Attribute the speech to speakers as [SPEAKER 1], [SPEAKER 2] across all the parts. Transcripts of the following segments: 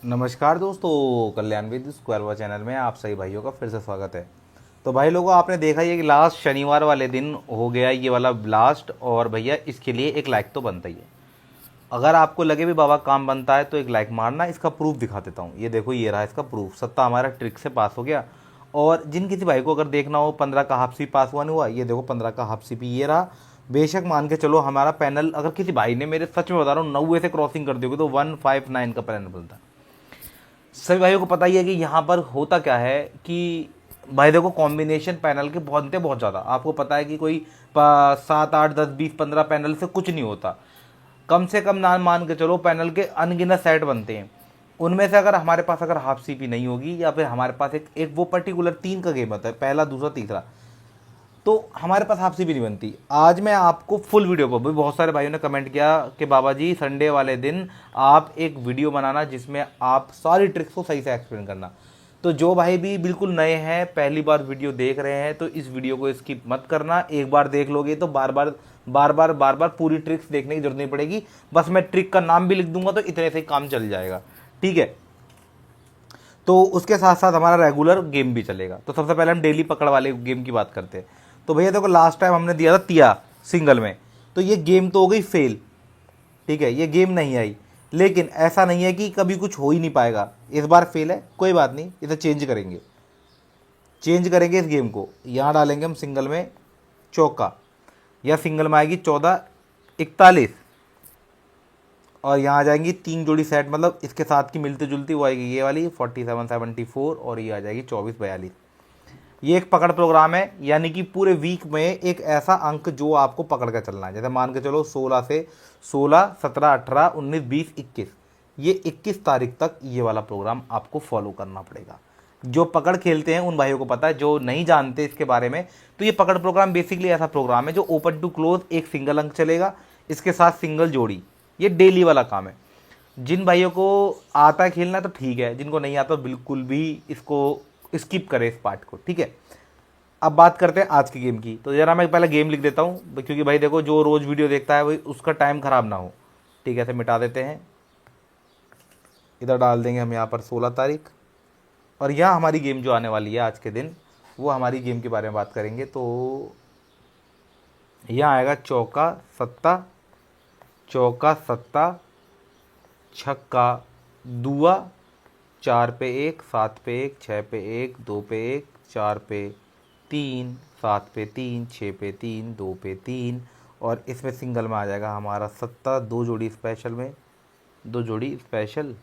[SPEAKER 1] नमस्कार दोस्तों, कल्याण with square वा चैनल में आप सभी भाइयों का फिर से स्वागत है। तो भाई लोगों, आपने देखा ही है कि लास्ट शनिवार वाले दिन हो गया ये वाला ब्लास्ट, और भैया इसके लिए एक लाइक तो बनता ही है। अगर आपको लगे भी बाबा काम बनता है तो एक लाइक मारना। इसका प्रूफ दिखा देता हूँ। ये देखो, ये रहा इसका प्रूफ। सत्ता हमारा ट्रिक से पास हो गया। और जिन किसी भाई को अगर देखना हो 15 का हाफ सी पास हुआ नहीं हुआ, ये देखो 15 का हाफ सी भी ये रहा। बेशक मान के चलो हमारा पैनल, अगर किसी भाई ने, मेरे सच में बता रहा हूँ, 90 से क्रॉसिंग कर दोगे तो 159 का पैनल बनता है। सभी भाइयों को पता ही है कि यहाँ पर होता क्या है कि भाई देखो, कॉम्बिनेशन पैनल के बनते बहुत ज़्यादा। आपको पता है कि कोई 7 8 10 20 15 पैनल से कुछ नहीं होता। कम से कम ना मान के चलो पैनल के अनगिनत सेट बनते हैं। उनमें से अगर हमारे पास अगर हाफ सीपी नहीं होगी, या फिर हमारे पास एक वो पर्टिकुलर 3 का गेम होता है, पहला दूसरा तीसरा, तो हमारे पास हाफ सीपी नहीं बनती। आज मैं आपको फुल वीडियो पर, भी बहुत सारे भाइयों ने कमेंट किया कि बाबा जी संडे वाले दिन आप एक वीडियो बनाना जिसमें आप सारी ट्रिक्स को सही से एक्सप्लेन करना। तो जो भाई भी बिल्कुल नए हैं, पहली बार वीडियो देख रहे हैं, तो इस वीडियो को स्किप मत करना। एक बार देख लोगे तो बार बार पूरी ट्रिक्स देखने की जरूरत नहीं पड़ेगी। बस मैं ट्रिक का नाम भी लिख दूंगा तो इतने से ही काम चल जाएगा, ठीक है। तो उसके साथ साथ हमारा रेगुलर गेम भी चलेगा। तो सबसे पहले हम डेली पकड़ वाले गेम की बात करते हैं। तो भैया देखो, लास्ट टाइम हमने दिया था तिया सिंगल में, तो ये गेम तो हो गई फेल, ठीक है, ये गेम नहीं आई। लेकिन ऐसा नहीं है कि कभी कुछ हो ही नहीं पाएगा। इस बार फेल है, कोई बात नहीं, इसे चेंज करेंगे इस गेम को। यहाँ डालेंगे हम सिंगल में चौका, या सिंगल में आएगी 14 41, और यहाँ आ जाएंगी 3 जोड़ी सेट, मतलब इसके साथ की मिलती जुलती वो आएगी ये वाली 47 74, और ये आ जाएगी 24 42। ये एक पकड़ प्रोग्राम है, यानी कि पूरे वीक में एक ऐसा अंक जो आपको पकड़ कर चलना है। जैसे मान के चलो 16 से 16 17 18 19 20 21, ये 21 तारीख तक ये वाला प्रोग्राम आपको फॉलो करना पड़ेगा। जो पकड़ खेलते हैं उन भाइयों को पता है, जो नहीं जानते इसके बारे में, तो ये पकड़ प्रोग्राम बेसिकली ऐसा प्रोग्राम है जो ओपन टू क्लोज एक सिंगल अंक चलेगा, इसके साथ सिंगल जोड़ी। ये डेली वाला काम है। जिन भाइयों को आता है खेलना तो ठीक है, जिनको नहीं आता बिल्कुल भी इसको स्किप करें इस पार्ट को, ठीक है। अब बात करते हैं आज की गेम की। तो जरा मैं पहले गेम लिख देता हूँ, क्योंकि भाई देखो, जो रोज़ वीडियो देखता है वही उसका टाइम ख़राब ना हो, ठीक है। ऐसे मिटा देते हैं, इधर डाल देंगे हम यहाँ पर 16 तारीख, और यहाँ हमारी गेम जो आने वाली है आज के दिन, वो हमारी गेम के बारे में बात करेंगे। तो यहाँ आएगा चौका सत्ता छक्का दुआ, 4 पे 1 7 पे 1 6 पे 1 2 पे 1 4 पे 3 7 पे 3 6 पे 3 2 पे 3, और इसमें सिंगल में आ जाएगा हमारा सत्ता, 2 जोड़ी स्पेशल में, 2 जोड़ी स्पेशल,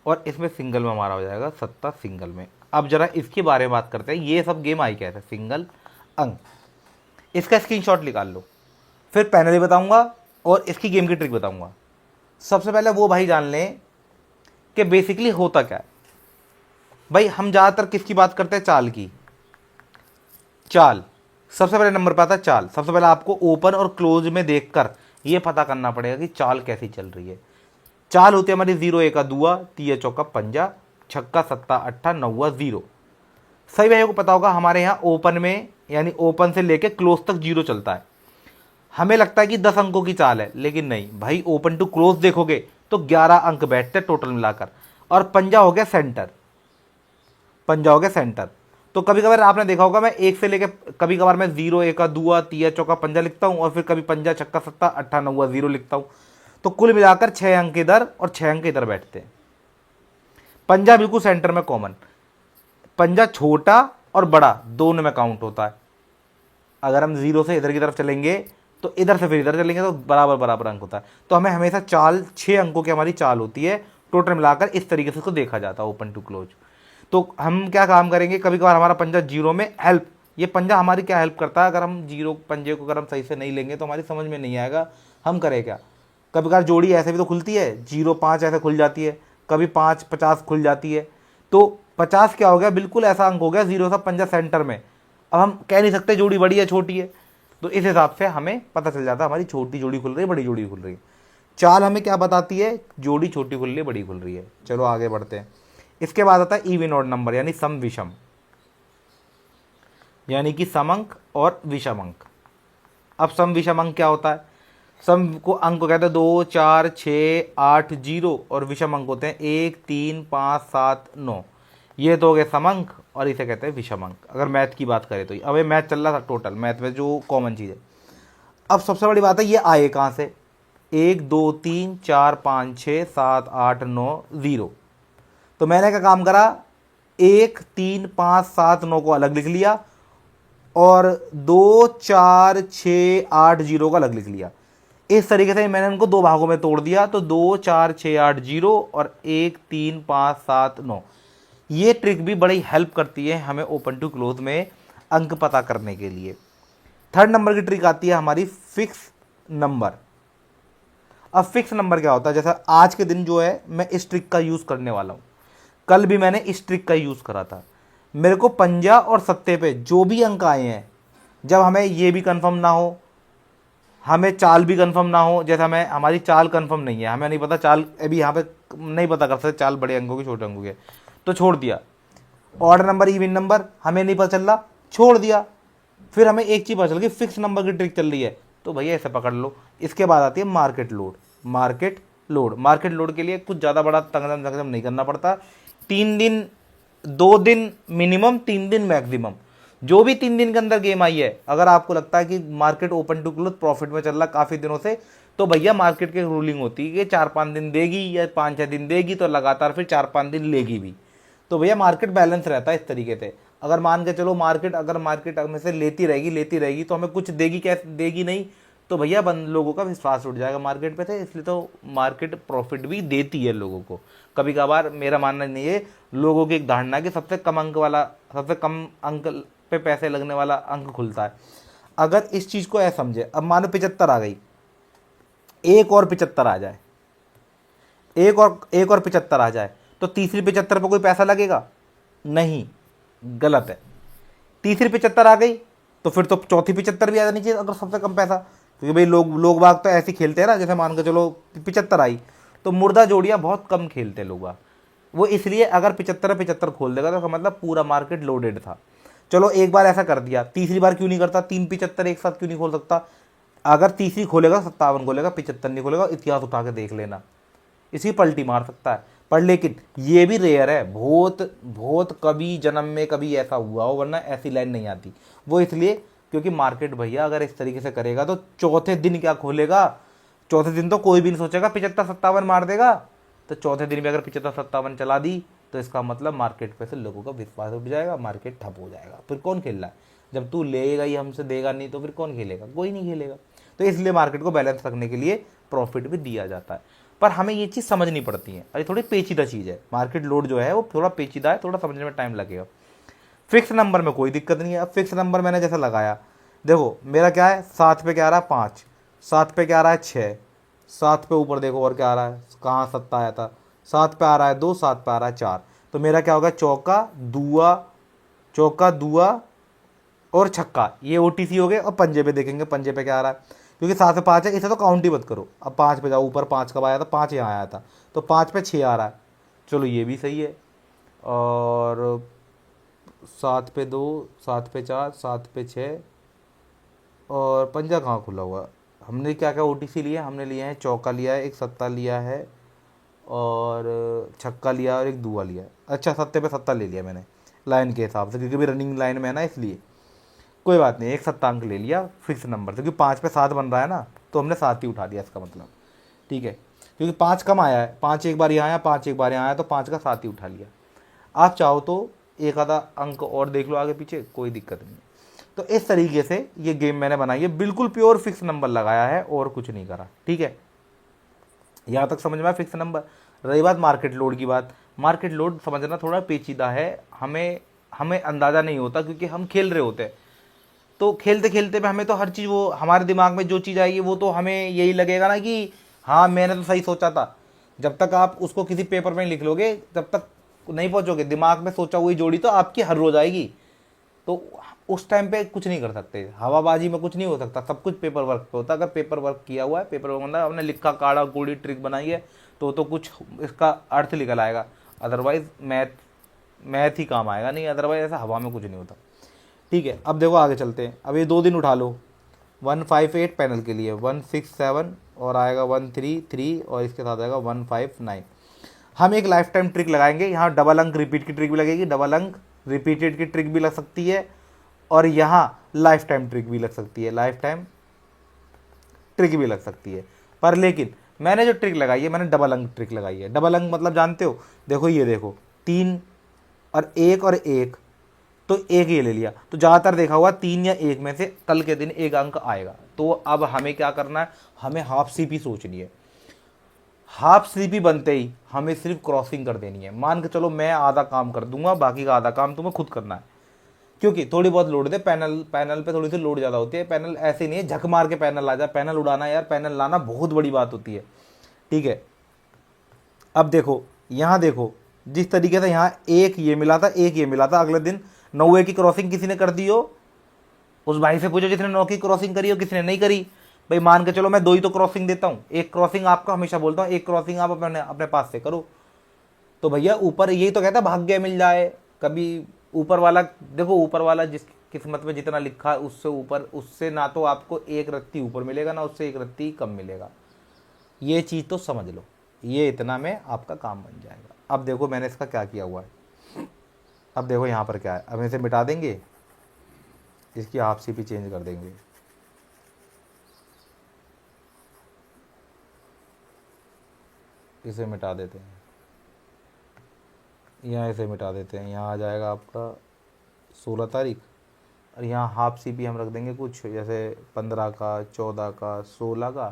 [SPEAKER 1] और इसमें सिंगल में हमारा हो जाएगा सत्ता सिंगल में। अब जरा इसके बारे में बात करते हैं। ये सब गेम आई कैसे, सिंगल अंक, इसका स्क्रीनशॉट निकाल लो, फिर पैनल बताऊंगा और इसकी गेम की ट्रिक बताऊंगा। सबसे पहले वो भाई जान लें कि बेसिकली होता क्या है। भाई हम ज़्यादातर किसकी बात करते हैं, चाल की। चाल सबसे पहले नंबर पर आता है। चाल सबसे पहले आपको ओपन और क्लोज में देखकर ये पता करना पड़ेगा कि चाल कैसी चल रही है। चाल होती है हमारी 0 1 दुआ, 3 चौका पंजा, छक्का सत्ता अट्ठा नौवा 0। सही भाइयों को पता होगा, हमारे यहाँ ओपन में, यानी ओपन से लेके क्लोज तक 0 चलता है। हमें लगता है कि 10 अंकों की चाल है, लेकिन नहीं भाई, ओपन टू क्लोज देखोगे तो 11 अंक बैठते टोटल मिलाकर। और पंजा हो गया सेंटर, तो कभी कभार आपने देखा होगा, मैं एक से लेके कभी कभार मैं 0 1 दुआ 3 चौका पंजा लिखता हूँ, और फिर कभी पंजा छक्का सत्ता अट्ठा नौवा 0 लिखता हूँ। तो कुल मिलाकर 6 अंक इधर और 6 अंक इधर बैठते हैं। पंजा बिल्कुल सेंटर में कॉमन। पंजा छोटा और बड़ा दोनों में काउंट होता है। अगर हम 0 से इधर की तरफ चलेंगे तो इधर से फिर इधर चलेंगे तो बराबर बराबर अंक होता है। तो हमें हमेशा चाल 6 अंकों की हमारी चाल होती है, टोटल मिलाकर इस तरीके से उसको देखा जाता है, ओपन टू क्लोज। तो हम क्या काम करेंगे, कभी कभार हमारा पंजा 0 में हेल्प, ये पंजा हमारी क्या हेल्प करता है, अगर हम 0 पंजे को अगर हम सही से नहीं लेंगे तो हमारी समझ में नहीं आएगा हम करें क्या। कभी कभार जोड़ी ऐसे भी तो खुलती है, 0 5 ऐसे खुल जाती है, कभी 5 50 खुल जाती है। तो 50 क्या हो गया, बिल्कुल ऐसा अंक हो गया, 0 सा पंजा सेंटर में। अब हम कह नहीं सकते जोड़ी बड़ी है छोटी है, तो इस हिसाब से हमें पता चल जाता है हमारी छोटी जोड़ी खुल रही है, बड़ी जोड़ी खुल रही है। चाल हमें क्या बताती है, जोड़ी छोटी खुल रही है, बड़ी खुल रही है। चलो आगे बढ़ते हैं। इसके बाद आता है इवन ऑड नंबर, यानी सम विषम, यानी कि सम अंक और विषम अंक। अब सम विषम अंक क्या होता है, सम को अंक को कहते हैं 2 4 6 8 0 और विषम अंक होते हैं 1 3 5 7 9। ये तो हो गए सम अंक और इसे कहते हैं विषम अंक, अगर मैथ की बात करें तो। अब ये मैथ चल रहा था टोटल, मैथ में जो कॉमन चीज़ है। अब सबसे बड़ी बात है ये आए कहाँ से, 1 2 3 4 5 6 7 8 9 0। तो मैंने क्या काम करा, 1 3 5 7 9 को अलग लिख लिया और 2 4 6 8 0 का अलग लिख लिया। इस तरीके से मैंने उनको दो भागों में तोड़ दिया, तो 2 4 6 8 0 और 1 3 5 7 9। ये ट्रिक भी बड़ी हेल्प करती है हमें ओपन टू क्लोज में अंक पता करने के लिए। थर्ड नंबर की ट्रिक आती है हमारी फिक्स नंबर। अब फिक्स नंबर क्या होता है, जैसा आज के दिन जो है मैं इस ट्रिक का यूज़ करने वाला हूँ, कल भी मैंने इस ट्रिक का यूज़ करा था। मेरे को पंजा और सत्ते पे जो भी अंक आए हैं, जब हमें ये भी कंफर्म ना हो, हमें चाल भी कंफर्म ना हो, जैसा हमें हमारी चाल कंफर्म नहीं है, हमें नहीं पता चाल, अभी यहाँ पे नहीं पता कर सकते चाल बड़े अंकों की छोटे अंकों की, तो छोड़ दिया। ऑड नंबर इवन नंबर हमें नहीं पता चल रहा, छोड़ दिया। फिर हमें एक चीज़ पता चल गई फिक्स नंबर की ट्रिक चल रही है, तो भैया ऐसे पकड़ लो। इसके बाद आती है मार्केट लोड। मार्केट लोड के लिए कुछ ज़्यादा बड़ा तंगदम नहीं करना पड़ता। 3 दिन, 2 दिन मिनिमम, 3 दिन मैक्सिमम। जो भी 3 दिन के अंदर गेम आई है, अगर आपको लगता है कि market open to close profit में चल रहा काफ़ी दिनों से, तो भैया मार्केट की रूलिंग होती है कि 4-5 दिन देगी या 5-6 दिन देगी, तो लगातार फिर 4-5 दिन लेगी भी। तो भैया मार्केट बैलेंस रहता है इस तरीके से। अगर मान के चलो अगर मार्केट में से लेती रहेगी तो हमें कुछ देगी, कैसे देगी नहीं, तो भैया लोगों का विश्वास उठ जाएगा मार्केट पे से। इसलिए तो मार्केट प्रॉफिट भी देती है लोगों को। कभी कभार मेरा मानना नहीं है, लोगों की एक धारणा है कि सबसे कम अंक पे पैसे लगने वाला अंक खुलता है। अगर इस चीज़ को ऐसा समझे, अब मानो 75 आ गई, एक और 75 आ जाए, एक और 75 आ जाए, तो तीसरी 75 पे कोई पैसा लगेगा नहीं, गलत है। तीसरी 75 आ गई तो फिर तो चौथी 75 भी आ जानी चाहिए, अगर सबसे कम पैसा। क्योंकि भाई लोग बाग तो ऐसे खेलते हैं ना, जैसे मान के चलो 75 आई तो मुर्दा जोड़ियाँ बहुत कम खेलते हैं लोग। वो इसलिए अगर 75 खोल देगा तो मतलब पूरा मार्केट लोडेड था। चलो एक बार ऐसा कर दिया, तीसरी बार क्यों नहीं करता, 3 75 एक साथ क्यों नहीं खोल सकता। अगर तीसरी खोलेगा 57 खोलेगा, 75 नहीं खोलेगा, इतिहास उठा के देख लेना, इसी पलटी मार सकता है। पर लेकिन ये भी रेयर है, बहुत कभी जन्म में कभी ऐसा हुआ हो, वरना ऐसी लाइन नहीं आती। वो इसलिए क्योंकि मार्केट भैया अगर इस तरीके से करेगा तो चौथे दिन क्या खोलेगा, चौथे दिन तो कोई भी नहीं सोचेगा 75-57 मार देगा। तो चौथे दिन भी अगर 75-57 चला दी तो इसका मतलब मार्केट पे से लोगों का विश्वास उठ जाएगा, मार्केट ठप हो जाएगा। फिर कौन खेल रहा है, जब तू लेगा ही हमसे देगा नहीं तो फिर कौन खेलेगा, कोई नहीं खेलेगा। तो इसलिए मार्केट को बैलेंस रखने के लिए प्रॉफिट भी दिया जाता है। पर हमें ये चीज़ समझनी पड़ती है, अरे थोड़ी पेचीदा चीज़ है, मार्केट लोड जो है वो थोड़ा पेचीदा है, थोड़ा समझने में टाइम लगेगा। फिक्स नंबर में कोई दिक्कत नहीं है। अब फिक्स नंबर मैंने जैसे लगाया, देखो मेरा क्या है, 7 पे क्या आ रहा है 5, 7 पे क्या आ रहा है 6, 7 पे ऊपर देखो और क्या आ रहा है, कहाँ 7 आया था, 7 पे आ रहा है 2, 7 पे आ रहा है 4। तो मेरा क्या होगा, चौका दुआ और छक्का, ये OTC हो गए। और पंजे पे देखेंगे, पंजे पे क्या आ रहा है, क्योंकि 7 पे 5 है, इसे तो काउंट ही मत करो। अब 5 पे जाओ, ऊपर 5 कब आया था, 5 यहाँ आया था, तो 5 पे 6 आ रहा है, चलो ये भी सही है। और 7 पे 2, 7 पे 4, 7 पे 6, और पंजा कहाँ खुला हुआ। हमने क्या क्या OTC लिया, हमने लिया है चौका लिया है, एक सत्ता लिया है, और छक्का लिया और एक दुआ लिया है। अच्छा, सत्ते पे सत्ता ले लिया मैंने लाइन के हिसाब से, क्योंकि भी रनिंग लाइन में है ना, इसलिए कोई बात नहीं, एक सत्ता अंक ले लिया फिक्स नंबर से, क्योंकि 5 पे 7 बन रहा है ना, तो हमने 7 ही उठा दिया इसका मतलब, ठीक है। क्योंकि 5 कम आया है, 5 एक बार यहाँ आया, 5 एक बार यहाँ आया, तो 5 का 7 ही उठा लिया। आप चाहो तो एक आधा अंक और देख लो आगे पीछे, कोई दिक्कत नहीं है। तो इस तरीके से ये गेम मैंने बनाई है, बिल्कुल प्योर फिक्स नंबर लगाया है और कुछ नहीं करा, ठीक है। यहाँ तक समझ में आया फिक्स नंबर। रही बात मार्केट लोड की बात, मार्केट लोड समझना थोड़ा पेचीदा है, हमें अंदाज़ा नहीं होता, क्योंकि हम खेल रहे होते हैं। तो खेलते खेलते में हमें तो हर चीज़, वो हमारे दिमाग में जो चीज़ आएगी वो तो हमें यही लगेगा ना कि हाँ मैंने तो सही सोचा था। जब तक आप उसको किसी पेपर में लिख लोगे तब तक नहीं पहुँचोगे, दिमाग में सोचा हुई जोड़ी तो आपकी हर रोज आएगी। तो उस टाइम पे कुछ नहीं कर सकते, हवाबाजी में कुछ नहीं हो सकता, सब कुछ पेपर वर्क पे होता है। अगर पेपर वर्क किया हुआ है, पेपर वर्क मतलब आपने लिखा काढ़ा कूड़ी ट्रिक बनाई है, तो कुछ इसका अर्थ निकल आएगा। अदरवाइज मैथ ही काम आएगा नहीं, अदरवाइज ऐसा हवा में कुछ नहीं होता, ठीक है। अब देखो आगे चलते हैं। अब ये 2 दिन उठा लो, 158 पैनल के लिए, 167 और आएगा 133 और इसके साथ आएगा 159। हम एक लाइफ टाइम ट्रिक लगाएंगे, यहाँ डबल अंक रिपीट की ट्रिक भी लगेगी, डबल अंक रिपीटेड की ट्रिक भी लग सकती है और यहाँ लाइफ टाइम ट्रिक भी लग सकती है, लाइफ टाइम ट्रिक भी लग सकती है। पर लेकिन मैंने जो ट्रिक लगाई है, मैंने डबल अंक ट्रिक लगाई है। डबल अंक मतलब जानते हो, देखो ये देखो 3 और 1 और 1, तो एक ये ले लिया, तो ज़्यादातर देखा हुआ 3 या 1 में से कल के दिन एक अंक आएगा। तो अब हमें क्या करना है, हमें हाफ सीपी सोचनी है। हाफ सीपी बनते ही हमें सिर्फ क्रॉसिंग कर देनी है। मान के चलो मैं आधा काम कर दूंगा, बाकी का आधा काम तुम्हें खुद करना है, क्योंकि थोड़ी बहुत लोड दे, पैनल पे थोड़ी सी लोड ज़्यादा होती है। पैनल ऐसे नहीं है झक मार के पैनल आ जाए, पैनल उड़ाना यार, पैनल लाना बहुत बड़ी बात होती है, ठीक है। अब देखो यहाँ देखो, जिस तरीके से यहाँ एक ये मिला था, एक ये मिला था, अगले दिन 9 की क्रॉसिंग किसी ने कर दी हो, उस भाई से पूछो जिसने 9 की क्रॉसिंग करी हो, किसने नहीं करी। भाई मान के चलो मैं 2 ही तो क्रॉसिंग देता हूँ, एक क्रॉसिंग आपका हमेशा बोलता हूँ, एक क्रॉसिंग आप अपने अपने पास से करो। तो भैया ऊपर यही तो कहता भाग्य मिल जाए, कभी ऊपर वाला देखो, ऊपर वाला जिस किस्मत में जितना लिखा है उससे ऊपर, उससे ना तो आपको एक रत्ती ऊपर मिलेगा ना उससे एक रत्ती कम मिलेगा। ये चीज़ तो समझ लो, ये इतना में आपका काम बन जाएगा। अब देखो मैंने इसका क्या किया हुआ है, अब देखो यहाँ पर क्या है, अब इसे मिटा देंगे, इसकी हाफ सीपी चेंज कर देंगे, इसे मिटा देते हैं, यहाँ इसे मिटा देते हैं। यहाँ आ जाएगा आपका 16 तारीख और यहाँ हाफ सीपी हम रख देंगे कुछ जैसे 15 का, 14 का, 16 का,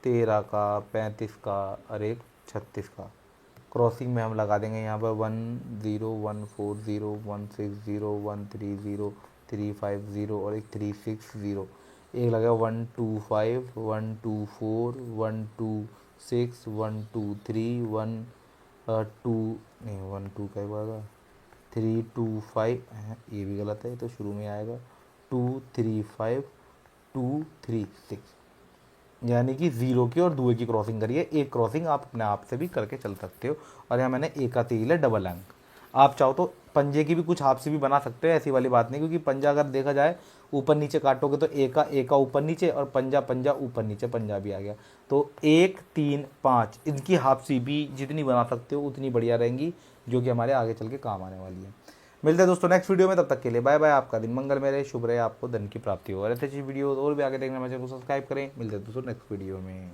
[SPEAKER 1] 13 का, 35 का और एक 36 का। क्रॉसिंग में हम लगा देंगे यहाँ पर 10, 140, 160, 130, 350 और एक 360, एक लगेगा 125, 124, 126, 123, 1 2 नहीं 1 2 क्या हुआ, 325, ये भी गलत है तो शुरू में आएगा 235, 236, यानी कि 0 की और 2 की क्रॉसिंग करिए। एक क्रॉसिंग आप अपने आप से भी करके चल सकते हो। और यहाँ मैंने एक का तेल है डबल अंक, आप चाहो तो पंजे की भी कुछ हाफ से भी बना सकते हो, ऐसी वाली बात नहीं, क्योंकि पंजा अगर देखा जाए ऊपर नीचे काटोगे तो एक का ऊपर नीचे और पंजा ऊपर नीचे, पंजा भी आ गया। तो 1 3 5 इनकी हाफ सी भी जितनी बना सकते हो उतनी बढ़िया रहेंगी, जो कि हमारे आगे चल के काम आने वाली है। मिलते हैं दोस्तों नेक्स्ट वीडियो में, तब तक के लिए बाय बाय। आपका दिन मंगल में रहे, शुभ रहे, आपको धन की प्राप्ति हो। और ऐसे वीडियो और भी आगे देखने में चैनल को सब्सक्राइब करें। मिलते हैं दोस्तों नेक्स्ट वीडियो में।